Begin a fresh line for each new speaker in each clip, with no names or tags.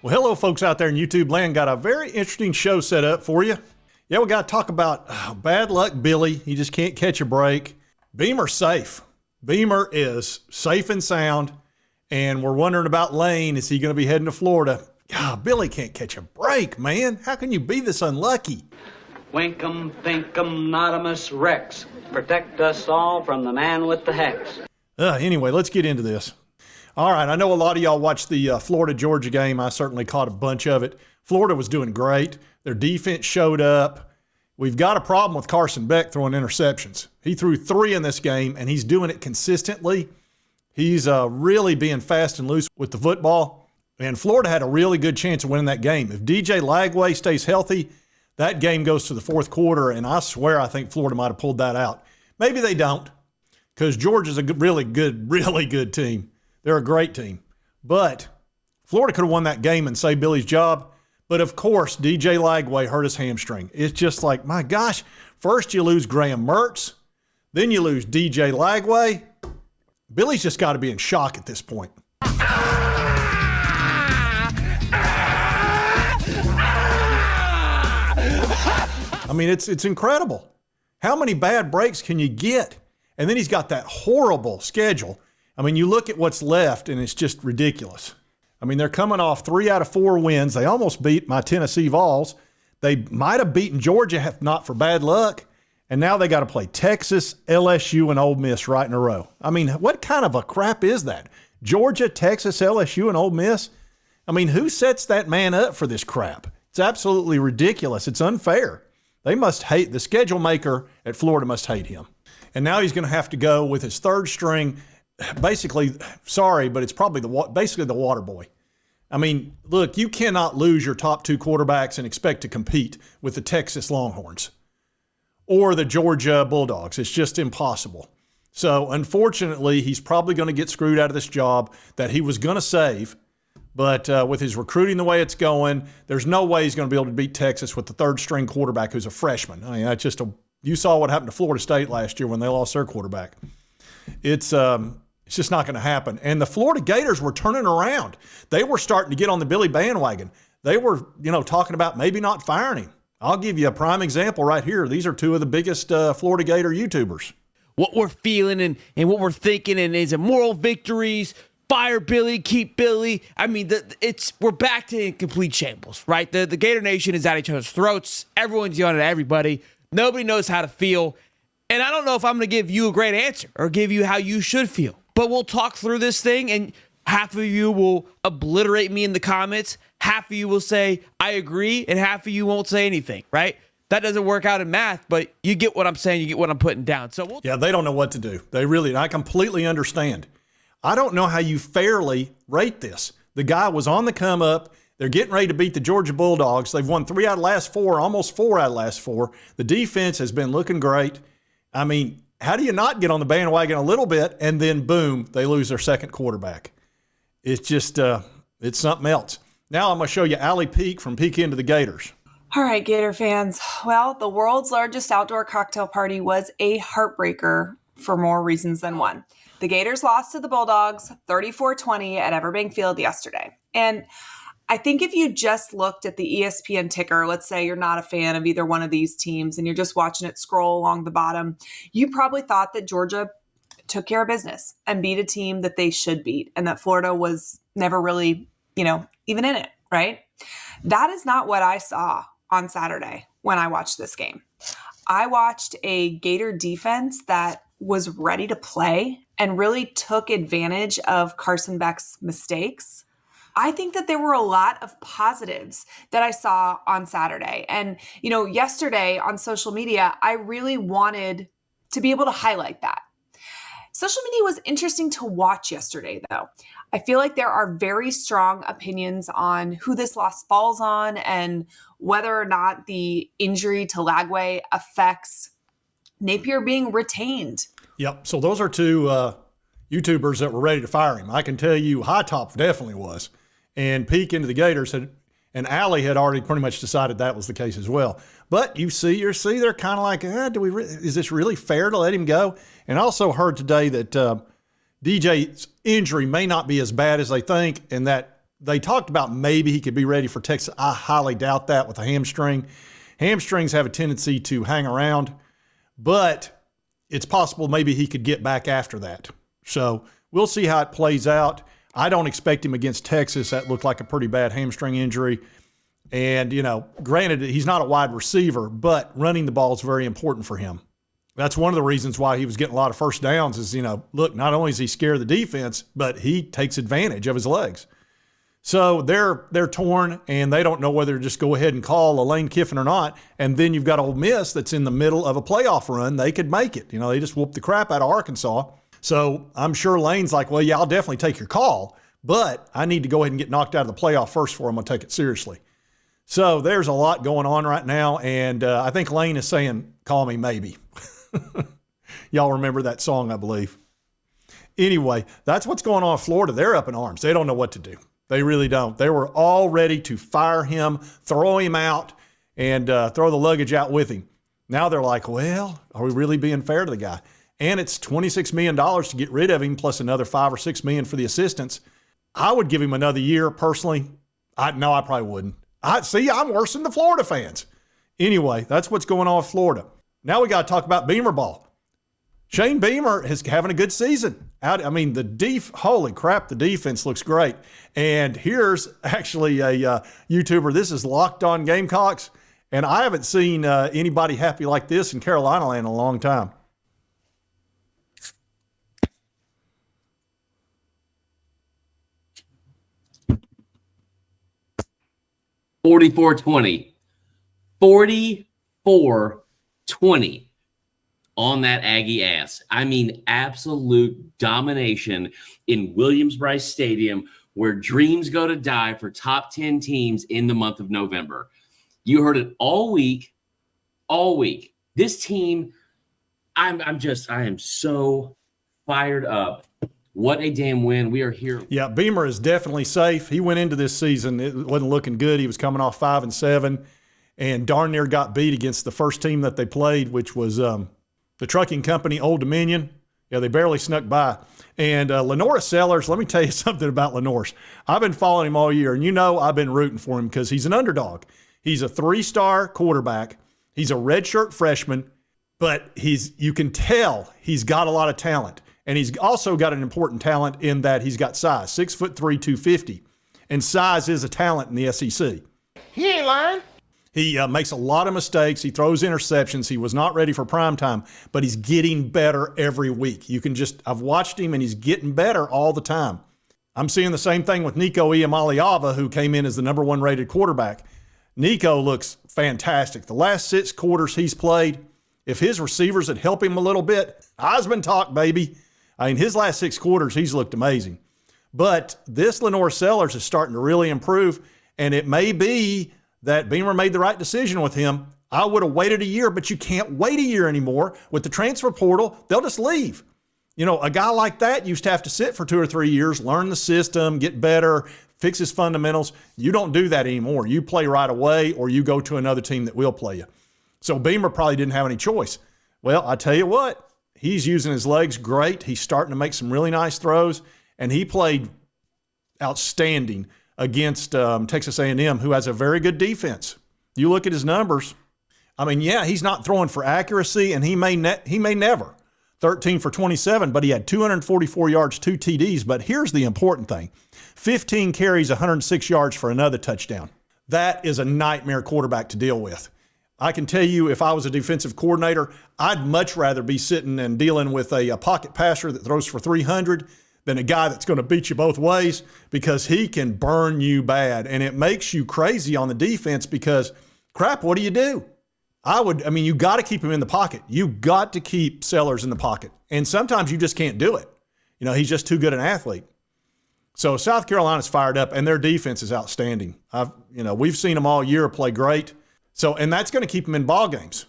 Well, hello, folks out there in YouTube land. Got a very interesting show set up for you. Yeah, we got to talk about bad luck Billy. He just can't catch a break. Beamer's safe. Beamer is safe and sound. And we're wondering about Lane. Is he going to be heading to Florida? God, Billy can't catch a break, man. How can you be this unlucky?
Winkum, thinkum, notamus, rex. Protect us all from the man with the hex.
Anyway, let's get into this. All right, I know a lot of y'all watched the Florida-Georgia game. I certainly caught a bunch of it. Florida was doing great. Their defense showed up. We've got a problem with Carson Beck throwing interceptions. He threw 3 in this game, and he's doing it consistently. He's really being fast and loose with the football. And Florida had a really good chance of winning that game. If DJ Lagway stays healthy, that game goes to the fourth quarter, and I swear I think Florida might have pulled that out. Maybe they don't, because Georgia's a really good team. They're a great team. But Florida could have won that game and saved Billy's job. But, of course, DJ Lagway hurt his hamstring. It's just like, my gosh, first you lose Graham Mertz, then you lose DJ Lagway. Billy's just got to be in shock at this point. I mean, it's incredible. How many bad breaks can you get? And then he's got that horrible schedule. I mean, you look at what's left, and it's just ridiculous. I mean, they're coming off 3 out of 4 wins. They almost beat my Tennessee Vols. They might have beaten Georgia if not for bad luck. And now they got to play Texas, LSU, and Ole Miss right in a row. I mean, what kind of a crap is that? Georgia, Texas, LSU, and Ole Miss? I mean, who sets that man up for this crap? It's absolutely ridiculous. It's unfair. They must hate, the schedule maker at Florida must hate him. And now he's going to have to go with his third string. Basically, sorry, but it's probably basically the water boy. I mean, look, you cannot lose your top 2 quarterbacks and expect to compete with the Texas Longhorns or the Georgia Bulldogs. It's just impossible. So, unfortunately, he's probably going to get screwed out of this job that he was going to save. But with his recruiting the way it's going, there's no way he's going to be able to beat Texas with the third-string quarterback who's a freshman. I mean, that's just you saw what happened to Florida State last year when they lost their quarterback. It's just not going to happen. And the Florida Gators were turning around. They were starting to get on the Billy bandwagon. They were, talking about maybe not firing him. I'll give you a prime example right here. These are 2 of the biggest Florida Gator YouTubers.
What we're feeling and what we're thinking, and is it moral victories? Fire Billy, keep Billy. I mean, we're back to complete shambles, right? The Gator Nation is at each other's throats. Everyone's yelling at everybody. Nobody knows how to feel. And I don't know if I'm going to give you a great answer or give you how you should feel. But we'll talk through this thing, and half of you will obliterate me in the comments. Half of you will say, I agree, and half of you won't say anything, right? That doesn't work out in math, but you get what I'm saying. You get what I'm putting down. So
yeah, they don't know what to do. I completely understand. I don't know how you fairly rate this. The guy was on the come up. They're getting ready to beat the Georgia Bulldogs. They've won 3 out of the last 4, almost 4 out of the last 4. The defense has been looking great. I mean, how do you not get on the bandwagon a little bit and then, boom, they lose their second quarterback? It's just, it's something else. Now I'm going to show you Allie Peak from Peek Into the Gators.
All right, Gator fans. Well, the world's largest outdoor cocktail party was a heartbreaker for more reasons than one. The Gators lost to the Bulldogs 34-20 at Everbank Field yesterday. And I think if you just looked at the ESPN ticker, let's say you're not a fan of either one of these teams and you're just watching it scroll along the bottom, you probably thought that Georgia took care of business and beat a team that they should beat and that Florida was never really, even in it, right? That is not what I saw on Saturday when I watched this game. I watched a Gator defense that was ready to play and really took advantage of Carson Beck's mistakes. I think that there were a lot of positives that I saw on Saturday. And, yesterday on social media, I really wanted to be able to highlight that. Social media was interesting to watch yesterday, though. I feel like there are very strong opinions on who this loss falls on and whether or not the injury to Lagway affects Napier being retained.
Yep. So those are 2 YouTubers that were ready to fire him. I can tell you High Top definitely was. And Peek Into the Gators and Allie had already pretty much decided that was the case as well. But you see, they're kind of like, is this really fair to let him go? And I also heard today that DJ's injury may not be as bad as they think, and that they talked about maybe he could be ready for Texas. I highly doubt that with a hamstring. Hamstrings have a tendency to hang around, but it's possible maybe he could get back after that. So we'll see how it plays out. I don't expect him against Texas. That looked like a pretty bad hamstring injury. And, granted, he's not a wide receiver, but running the ball is very important for him. That's one of the reasons why he was getting a lot of first downs is, look, not only does he scare the defense, but he takes advantage of his legs. So they're torn, and they don't know whether to just go ahead and call Lane Kiffin or not. And then you've got Ole Miss that's in the middle of a playoff run. They could make it. They just whooped the crap out of Arkansas. So I'm sure Lane's like, well, yeah, I'll definitely take your call, but I need to go ahead and get knocked out of the playoff first before I'm going to take it seriously. So there's a lot going on right now, and I think Lane is saying, call me maybe. Y'all remember that song, I believe. Anyway, that's what's going on in Florida. They're up in arms. They don't know what to do. They really don't. They were all ready to fire him, throw him out, and throw the luggage out with him. Now they're like, well, are we really being fair to the guy? And it's $26 million to get rid of him, plus another $5 or $6 million for the assistants. I would give him another year personally. No, I probably wouldn't. I'm worse than the Florida fans. Anyway, that's what's going on with Florida. Now we got to talk about Beamer ball. Shane Beamer is having a good season. Holy crap, the defense looks great. And here's actually a YouTuber. This is Locked On Gamecocks, and I haven't seen anybody happy like this in Carolina land in a long time.
$44-20. 44-20 on that Aggie ass. Absolute domination in Williams-Brice Stadium, where dreams go to die for top 10 teams in the month of November. You heard it all week. This team, I am so fired up. What a damn win. We are here.
Yeah, Beamer is definitely safe. He went into this season, it wasn't looking good. He was coming off 5-7 and darn near got beat against the first team that they played, which was the trucking company, Old Dominion. Yeah, they barely snuck by. And Lenora Sellers, let me tell you something about Lenora. I've been following him all year, and I've been rooting for him because he's an underdog. He's a 3-star quarterback. He's a redshirt freshman, but you can tell he's got a lot of talent. And he's also got an important talent in that he's got size, 6'3", 250. And size is a talent in the SEC.
He ain't lying.
He makes a lot of mistakes. He throws interceptions. He was not ready for prime time, but he's getting better every week. I've watched him, and he's getting better all the time. I'm seeing the same thing with NICO IAMALIAVA, who came in as the number 1 rated quarterback. NICO looks fantastic. The last 6 quarters he's played, if his receivers had helped him a little bit, Heisman talk, baby. His last 6 quarters, he's looked amazing. But this Lenore Sellers is starting to really improve, and it may be that Beamer made the right decision with him. I would have waited a year, but you can't wait a year anymore. With the transfer portal, they'll just leave. A guy like that used to have to sit for 2 or 3 years, learn the system, get better, fix his fundamentals. You don't do that anymore. You play right away, or you go to another team that will play you. So Beamer probably didn't have any choice. Well, I tell you what. He's using his legs great. He's starting to make some really nice throws, and he played outstanding against Texas A&M, who has a very good defense. You look at his numbers. He's not throwing for accuracy, and he may never. 13 for 27, but he had 244 yards, 2 TDs. But here's the important thing. 15 carries, 106 yards for another touchdown. That is a nightmare quarterback to deal with. I can tell you, if I was a defensive coordinator, I'd much rather be sitting and dealing with a pocket passer that throws for 300 than a guy that's going to beat you both ways, because he can burn you bad. And it makes you crazy on the defense because, crap, what do you do? You got to keep him in the pocket. You got to keep Sellers in the pocket. And sometimes you just can't do it. He's just too good an athlete. So South Carolina's fired up, and their defense is outstanding. We've seen them all year play great. So, and that's going to keep them in ball games.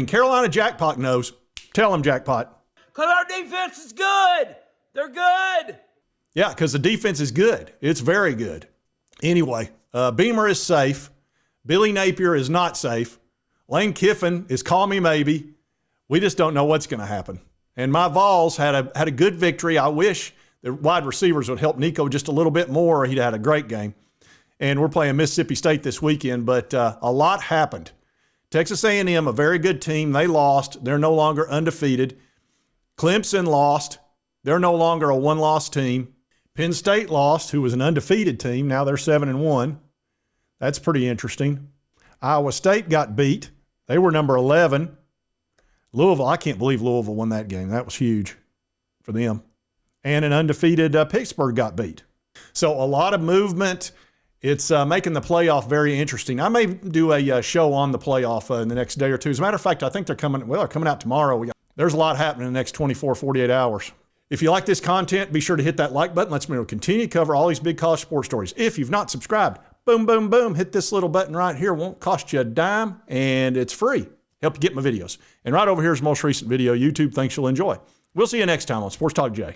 Carolina Jackpot knows. Tell them, Jackpot.
Because our defense is good. They're good.
Yeah, because the defense is good. It's very good. Anyway, Beamer is safe. Billy Napier is not safe. Lane Kiffin is call me maybe. We just don't know what's going to happen. And my Vols had a good victory. I wish the wide receivers would help NICO just a little bit more, he'd had a great game. And we're playing Mississippi State this weekend, but a lot happened. Texas A&M, a very good team. They lost. They're no longer undefeated. Clemson lost. They're no longer a one-loss team. Penn State lost, who was an undefeated team. Now they're 7-1. That's pretty interesting. Iowa State got beat. They were number 11. Louisville, I can't believe Louisville won that game. That was huge for them. And an undefeated Pittsburgh got beat. So a lot of movement. It's making the playoff very interesting. I may do a show on the playoff in the next day or two. As a matter of fact, I think they're coming out tomorrow. There's a lot happening in the next 24, 48 hours. If you like this content, be sure to hit that like button. Let's continue to cover all these big college sports stories. If you've not subscribed, boom, boom, boom, hit this little button right here. Won't cost you a dime, and it's free. Help you get my videos. And right over here is the most recent video. YouTube thinks you'll enjoy. We'll see you next time on Sports Talk Jay.